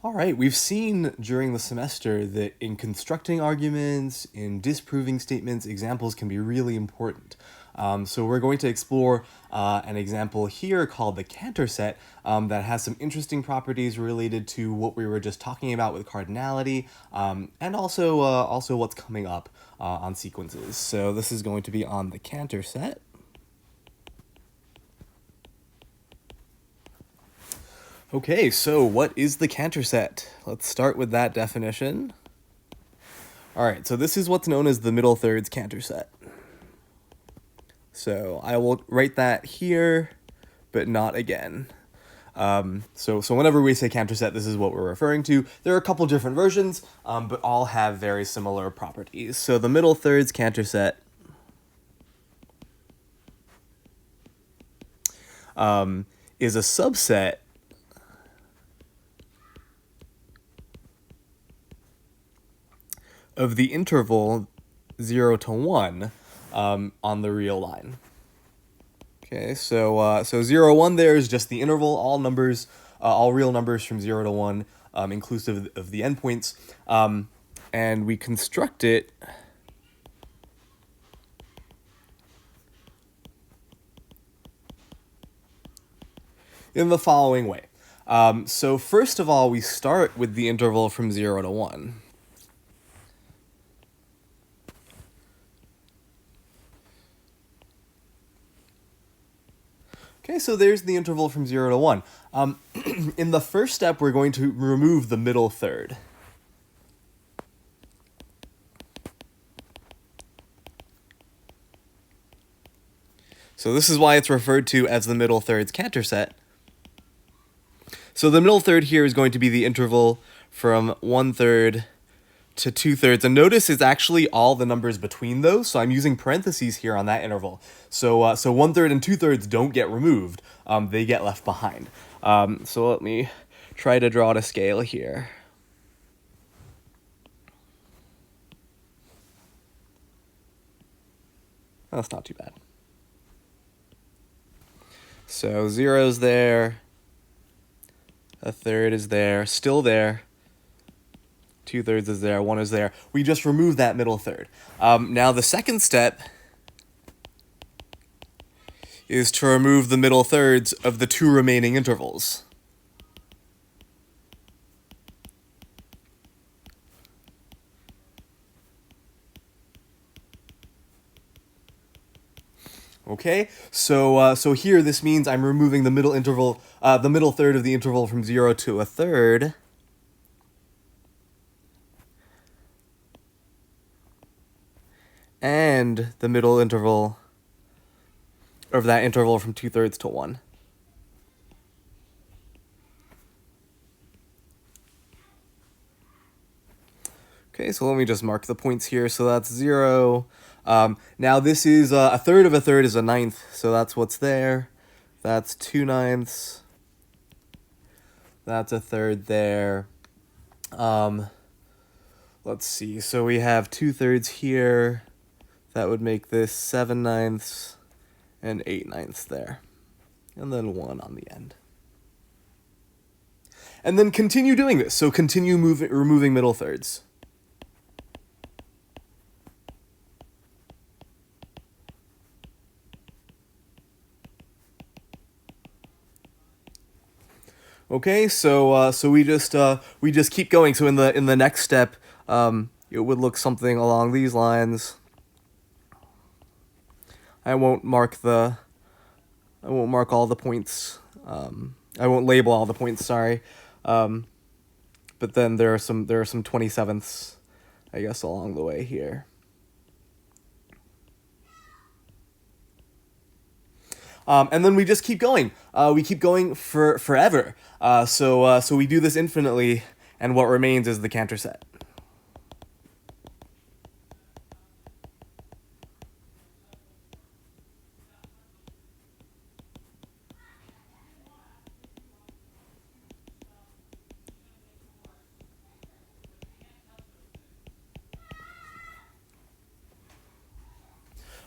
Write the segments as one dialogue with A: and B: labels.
A: All right, we've seen during the semester that in constructing arguments, in disproving statements, examples can be really important. So we're going to explore an example here called the Cantor Set that has some interesting properties related to what we were just talking about with cardinality, and also what's coming up on sequences. So this is going to be on the Cantor Set. Okay, so what is the Cantor set? Let's start with that definition. All right, so this is what's known as the middle thirds Cantor set. So I will write that here, but not again. So whenever we say Cantor set, this is what we're referring to. There are a couple different versions, but all have very similar properties. So the middle thirds Cantor set is a subset of the interval 0 to 1 on the real line. Okay, so 0, 1 there is just the interval, all numbers, all real numbers from 0 to 1, inclusive of the endpoints, and we construct it in the following way. So first of all, we start with the interval from 0 to 1. Okay, so there's the interval from 0 to 1. In the first step, we're going to remove the middle third. So this is why it's referred to as the middle thirds Cantor set. So the middle third here is going to be the interval from 1/3 to 2/3, and notice it's actually all the numbers between those, so I'm using parentheses here on that interval. So 1/3 and 2/3 don't get removed, they get left behind. So let me try to draw it a scale here. That's not too bad. So 0's there, 1/3 is there, still there, 2/3 is there, 1 is there. We just remove that middle third. Now the second step is to remove the middle thirds of the two remaining intervals. Okay, so here this means I'm removing the middle interval, the middle third of the interval from 0 to 1/3. And the middle interval of that interval from 2/3 to 1. Okay, so let me just mark the points here. So that's 0. Now this is 1/3 of 1/3 is 1/9, so that's what's there. That's 2/9. That's 1/3 there. Let's see. So we have 2/3 here. That would make this 7/9 and 8/9 there. And then 1 on the end. And then continue doing this. So continue removing middle thirds. Okay, so we just keep going. So in the next step, it would look something along these lines. I won't mark all the points. I won't label all the points. Sorry, but then there are some 27ths, I guess, along the way here. And then we just keep going. We keep going for forever. So we do this infinitely, and what remains is the Cantor set.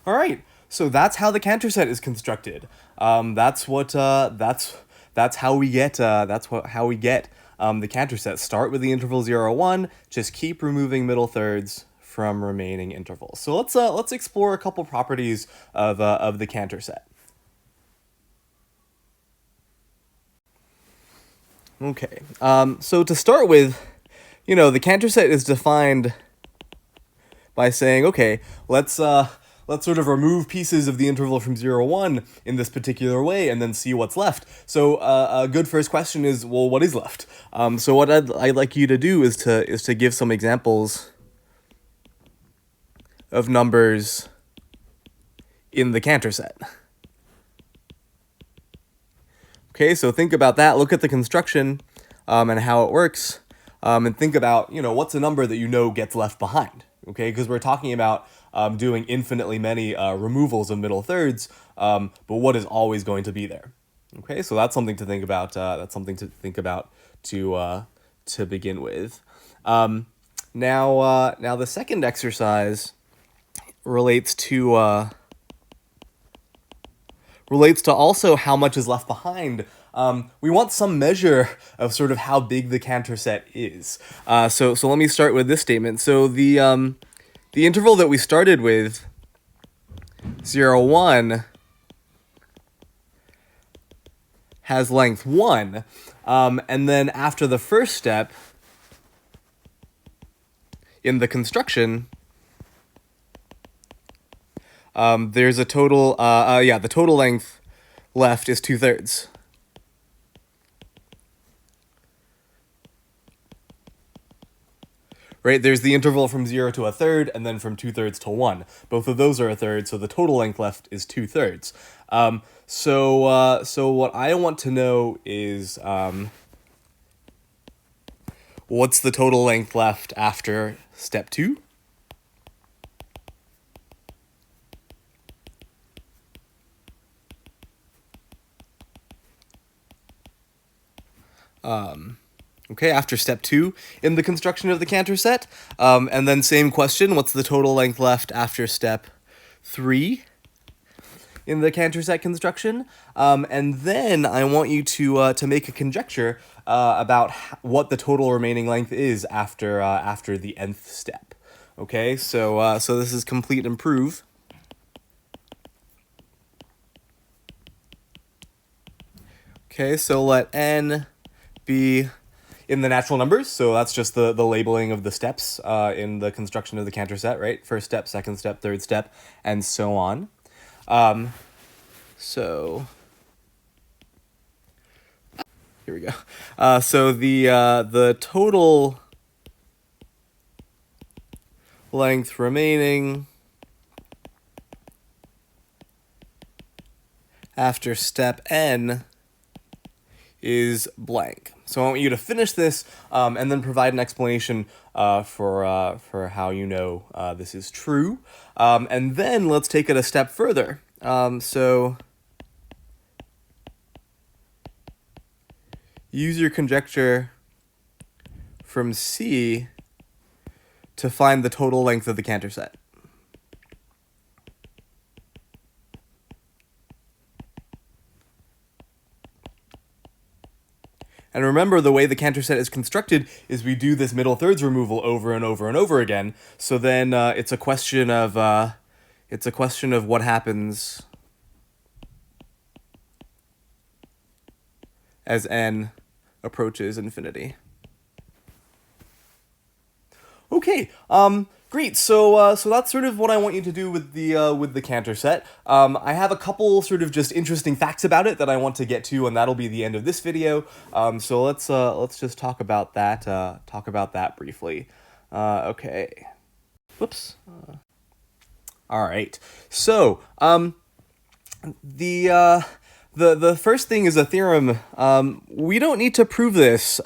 A: All right. So that's how the Cantor set is constructed. That's how we get the Cantor set. Start with the interval 0, 1, just keep removing middle thirds from remaining intervals. So let's explore a couple properties of the Cantor set. Okay, so to start with, the Cantor set is defined by saying, okay, let's sort of remove pieces of the interval from 0, 1 in this particular way and then see what's left. So a good first question is, well, what is left? So what I'd like you to do is to give some examples of numbers in the Cantor set. Okay, so think about that. Look at the construction and how it works, and think about, what's a number that gets left behind. Okay, because we're talking about doing infinitely many removals of middle thirds, but what is always going to be there? Okay, so that's something to think about. To begin with. Now the second exercise relates to also how much is left behind. We want some measure of sort of how big the Cantor set is. So let me start with this statement. So the interval that we started with, 0, 1, has length 1, and then after the first step in the construction, there's a total, the total length left is 2/3. Right, there's the interval from 0 to 1/3, and then from 2/3 to 1. Both of those are 1/3, so the total length left is 2/3. So what I want to know is, what's the total length left after step 2? Okay, after step 2 in the construction of the Cantor set. And then same question, what's the total length left after step 3 in the Cantor set construction? And then I want you to make a conjecture about what the total remaining length is after the nth step. Okay, so this is complete and prove. Okay, so let n be in the natural numbers, so that's just the labeling of the steps in the construction of the Cantor set, right? First step, second step, third step, and so on. So here we go. So the total length remaining after step n is blank. So I want you to finish this and then provide an explanation for how this is true. And then let's take it a step further. So use your conjecture from C to find the total length of the Cantor set. And remember, the way the Cantor set is constructed is we do this middle thirds removal over and over and over again. So then it's a question of what happens as n approaches infinity. Okay, great. So that's sort of what I want you to do with the Cantor set. I have a couple sort of just interesting facts about it that I want to get to, and that'll be the end of this video. So let's just talk about that briefly. Okay. Whoops. All right. So the first thing is a theorem. We don't need to prove this.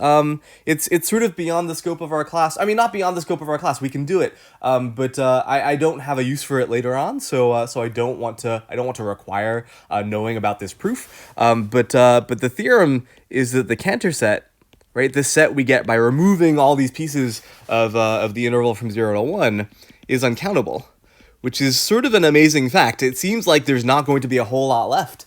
A: It's sort of beyond the scope of our class. I mean, not beyond the scope of our class. We can do it. But I don't have a use for it later on. So I don't want to require knowing about this proof. But the theorem is that the Cantor set, right, this set we get by removing all these pieces of the interval from 0 to 1, is uncountable, which is sort of an amazing fact. It seems like there's not going to be a whole lot left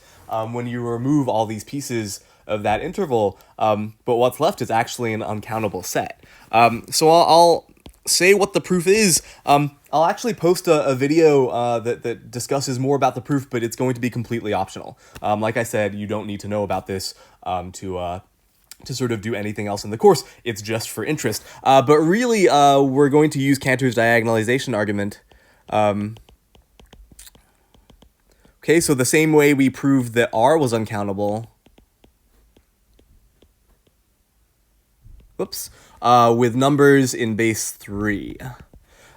A: when you remove all these pieces of that interval, but what's left is actually an uncountable set. So I'll say what the proof is. I'll actually post a video that discusses more about the proof, but it's going to be completely optional. Like I said, you don't need to know about this to sort of do anything else in the course. It's just for interest. But really, we're going to use Cantor's diagonalization argument. Okay, so the same way we proved that R was uncountable. Whoops. With numbers in base 3.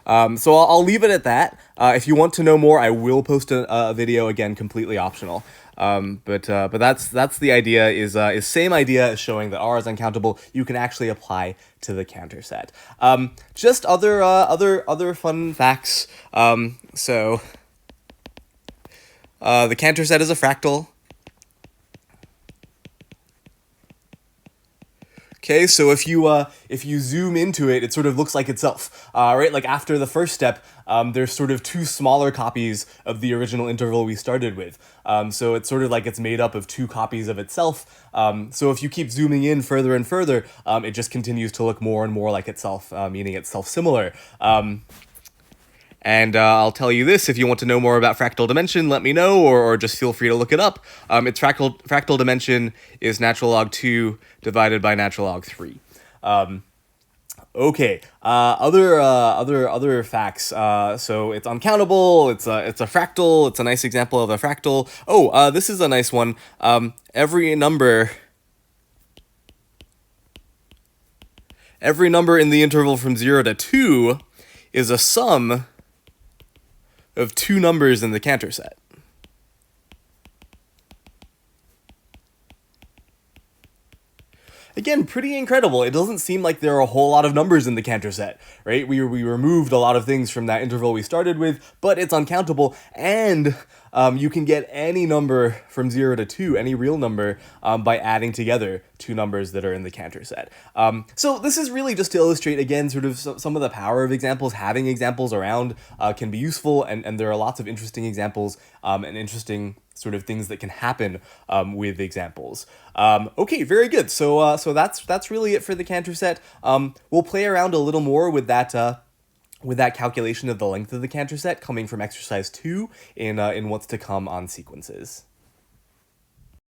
A: So I'll leave it at that. If you want to know more, I will post a video, again, completely optional. But that's the idea, is same idea as showing that R is uncountable. You can actually apply to the Cantor set. Just other fun facts. So the Cantor set is a fractal. Okay, so if you zoom into it, it sort of looks like itself, right? Like after the first step, there's sort of two smaller copies of the original interval we started with. So it's sort of like it's made up of two copies of itself. So if you keep zooming in further and further, it just continues to look more and more like itself, meaning it's self-similar. And I'll tell you this, if you want to know more about fractal dimension, let me know, or just feel free to look it up. Its fractal dimension is natural log 2 divided by natural log 3. Okay, other facts. So it's uncountable, it's a fractal, it's a nice example of a fractal. Oh, this is a nice one. Every number in the interval from 0 to 2 is a sum of two numbers in the Cantor set. Again, pretty incredible. It doesn't seem like there are a whole lot of numbers in the Cantor set, right? We removed a lot of things from that interval we started with, but it's uncountable, and you can get any number from 0 to 2, any real number, by adding together two numbers that are in the Cantor set. So this is really just to illustrate, again, sort of some of the power of examples. Having examples around can be useful, and there are lots of interesting examples and interesting sort of things that can happen with examples. Okay, very good. So that's really it for the Cantor set. We'll play around a little more with that calculation of the length of the Cantor set coming from exercise 2 in what's to come on sequences.